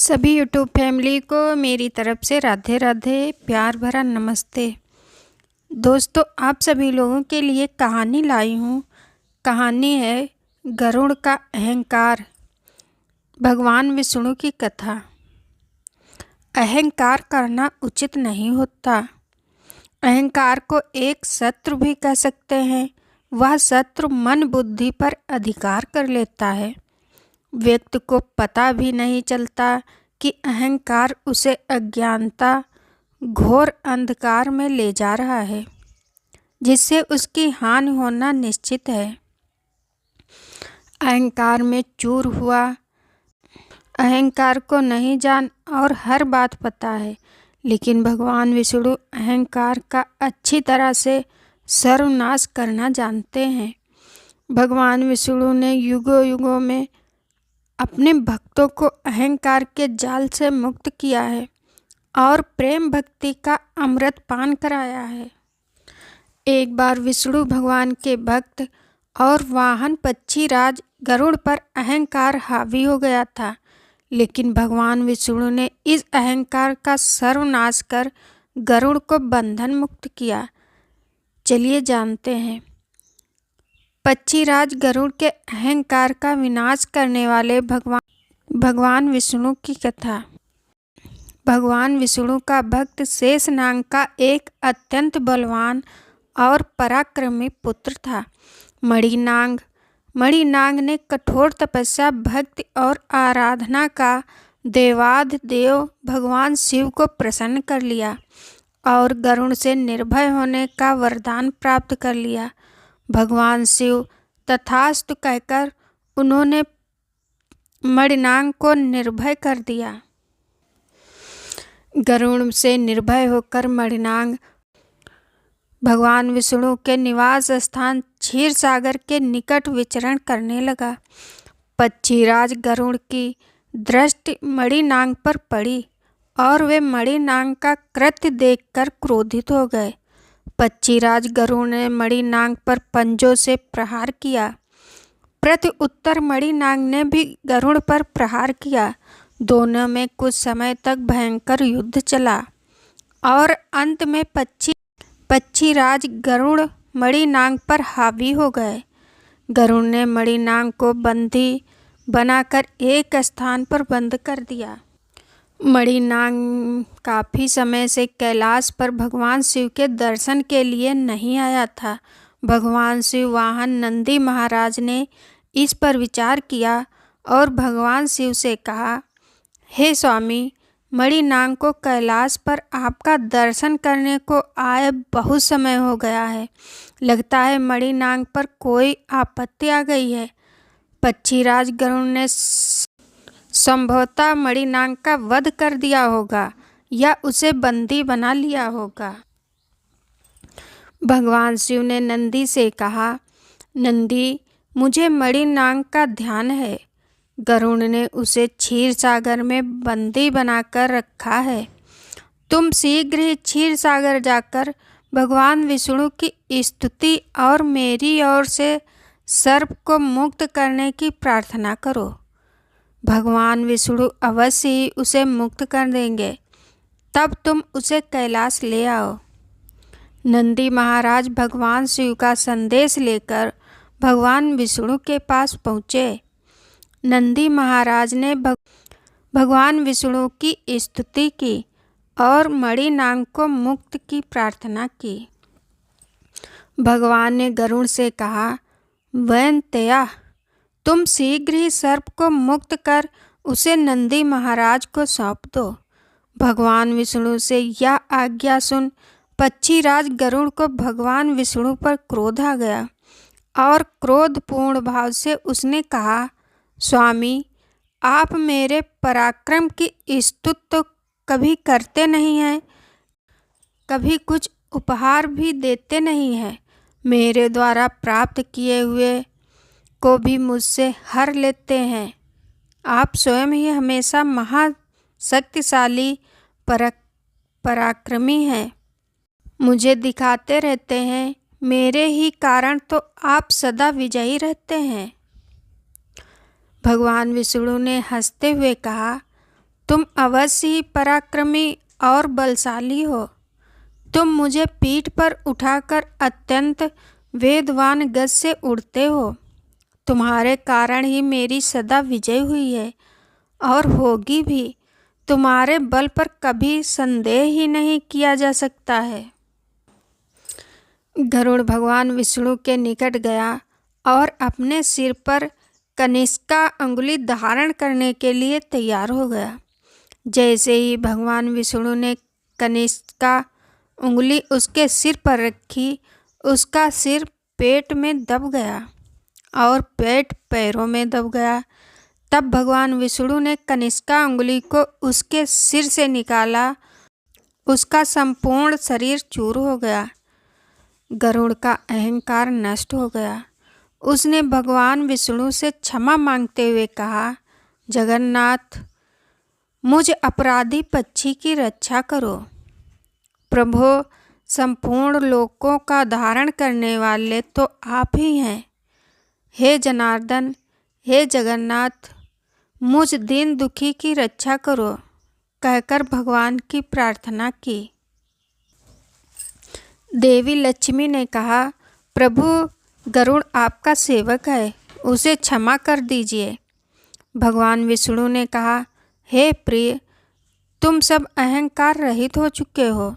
सभी YouTube family को मेरी तरफ से राधे राधे प्यार भरा नमस्ते। दोस्तों, आप सभी लोगों के लिए कहानी लाई हूँ। कहानी है गरुड़ का अहंकार। भगवान विष्णु की कथा। अहंकार करना उचित नहीं होता। अहंकार को एक शत्रु भी कह सकते हैं। वह शत्रु मन बुद्धि पर अधिकार कर लेता है। व्यक्ति को पता भी नहीं चलता कि अहंकार उसे अज्ञानता घोर अंधकार में ले जा रहा है, जिससे उसकी हानि होना निश्चित है। अहंकार में चूर हुआ। अहंकार को नहीं जान और हर बात पता है, लेकिन भगवान विष्णु अहंकार का अच्छी तरह से सर्वनाश करना जानते हैं। भगवान विष्णु ने युगों युगों में अपने भक्तों को अहंकार के जाल से मुक्त किया है और प्रेम भक्ति का अमृत पान कराया है। एक बार विष्णु भगवान के भक्त और वाहन पक्षीराज गरुड़ पर अहंकार हावी हो गया था, लेकिन भगवान विष्णु ने इस अहंकार का सर्वनाश कर गरुड़ को बंधन मुक्त किया। चलिए जानते हैं पक्षीराज गरुड़ के अहंकार का विनाश करने वाले भगवान विष्णु की कथा। भगवान विष्णु का भक्त शेषनाग का एक अत्यंत बलवान और पराक्रमी पुत्र था, मणिनाग। मणिनाग ने कठोर तपस्या, भक्ति और आराधना का देवाधिदेव भगवान शिव को प्रसन्न कर लिया और गरुड़ से निर्भय होने का वरदान प्राप्त कर लिया। भगवान शिव तथास्तु कहकर उन्होंने मणिनाग को निर्भय कर दिया। गरुड़ से निर्भय होकर मणिनाग भगवान विष्णु के निवास स्थान क्षीर सागर के निकट विचरण करने लगा। पक्षीराज गरुड़ की दृष्टि मणिनाग पर पड़ी और वे मणिनाग का कृत्य देखकर क्रोधित हो गए। पक्षीराज गरुड़ ने मणिनाग पर पंजों से प्रहार किया। प्रत्युत्तर मणिनाग ने भी गरुड़ पर प्रहार किया। दोनों में कुछ समय तक भयंकर युद्ध चला और अंत में पक्षीराज गरुड़ मणिनाग पर हावी हो गए। गरुड़ ने मणिनाग को बंदी बनाकर एक स्थान पर बंद कर दिया। मणिनाग काफ़ी समय से कैलाश पर भगवान शिव के दर्शन के लिए नहीं आया था। भगवान शिव वाहन नंदी महाराज ने इस पर विचार किया और भगवान शिव से कहा, हे स्वामी, मणिनाग को कैलाश पर आपका दर्शन करने को आए बहुत समय हो गया है। लगता है मणिनाग पर कोई आपत्ति आ गई है। पक्षीराज गरुड़ ने संभवतः मणिनाग का वध कर दिया होगा या उसे बंदी बना लिया होगा। भगवान शिव ने नंदी से कहा, नंदी, मुझे मणिनाग का ध्यान है। गरुड़ ने उसे क्षीर सागर में बंदी बनाकर रखा है। तुम शीघ्र ही क्षीर सागर जाकर भगवान विष्णु की स्तुति और मेरी ओर से सर्प को मुक्त करने की प्रार्थना करो। भगवान विष्णु अवश्य ही उसे मुक्त कर देंगे। तब तुम उसे कैलाश ले आओ। नंदी महाराज भगवान शिव का संदेश लेकर भगवान विष्णु के पास पहुँचे। नंदी महाराज ने भगवान विष्णु की स्तुति की और मणिनाग को मुक्त की प्रार्थना की। भगवान ने गरुड़ से कहा, वैनतेय, तुम शीघ्र ही सर्प को मुक्त कर उसे नंदी महाराज को सौंप दो। भगवान विष्णु से यह आज्ञा सुन पक्षीराज गरुड़ को भगवान विष्णु पर क्रोध आ गया और क्रोधपूर्ण भाव से उसने कहा, स्वामी, आप मेरे पराक्रम की स्तुति तो कभी करते नहीं हैं, कभी कुछ उपहार भी देते नहीं हैं। मेरे द्वारा प्राप्त किए हुए को भी मुझसे हर लेते हैं। आप स्वयं ही हमेशा महाशक्तिशाली पराक्रमी हैं। मुझे दिखाते रहते हैं। मेरे ही कारण तो आप सदा विजयी रहते हैं। भगवान विष्णु ने हंसते हुए कहा, तुम अवश्य ही पराक्रमी और बलशाली हो। तुम मुझे पीठ पर उठाकर अत्यंत वेगवान गति से उड़ते हो। तुम्हारे कारण ही मेरी सदा विजय हुई है और होगी भी। तुम्हारे बल पर कभी संदेह ही नहीं किया जा सकता है। गरुड़ भगवान विष्णु के निकट गया और अपने सिर पर कनिष्का अंगुली धारण करने के लिए तैयार हो गया। जैसे ही भगवान विष्णु ने कनिष्का उंगली उसके सिर पर रखी, उसका सिर पेट में दब गया और पेट पैरों में दब गया। तब भगवान विष्णु ने कनिष्का उंगली को उसके सिर से निकाला। उसका संपूर्ण शरीर चूर हो गया। गरुड़ का अहंकार नष्ट हो गया। उसने भगवान विष्णु से क्षमा मांगते हुए कहा, जगन्नाथ, मुझ अपराधी पक्षी की रक्षा करो। प्रभु, संपूर्ण लोकों का धारण करने वाले तो आप ही हैं। हे जनार्दन, हे जगन्नाथ, मुझ दीन दुखी की रक्षा करो, कहकर भगवान की प्रार्थना की। देवी लक्ष्मी ने कहा, प्रभु, गरुड़ आपका सेवक है, उसे क्षमा कर दीजिए। भगवान विष्णु ने कहा, हे प्रिय, तुम सब अहंकार रहित हो चुके हो।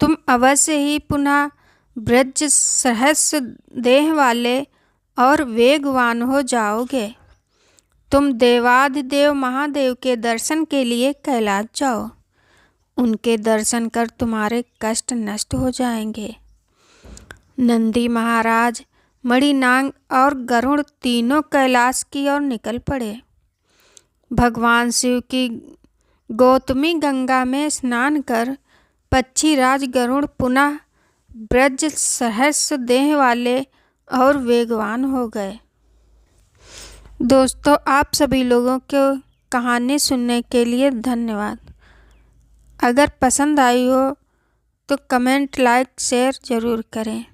तुम अवश्य ही पुनः ब्रज सहस्र देह वाले और वेगवान हो जाओगे। तुम देवाधिदेव महादेव के दर्शन के लिए कैलाश जाओ। उनके दर्शन कर तुम्हारे कष्ट नष्ट हो जाएंगे। नंदी महाराज, मणिनाग और गरुड़ तीनों कैलाश की ओर निकल पड़े। भगवान शिव की गौतमी गंगा में स्नान कर पक्षीराज गरुड़ पुनः ब्रज सहस्र देह वाले और वेगवान हो गए। दोस्तों, आप सभी लोगों को कहानी सुनने के लिए धन्यवाद। अगर पसंद आई हो तो कमेंट, लाइक, शेयर ज़रूर करें।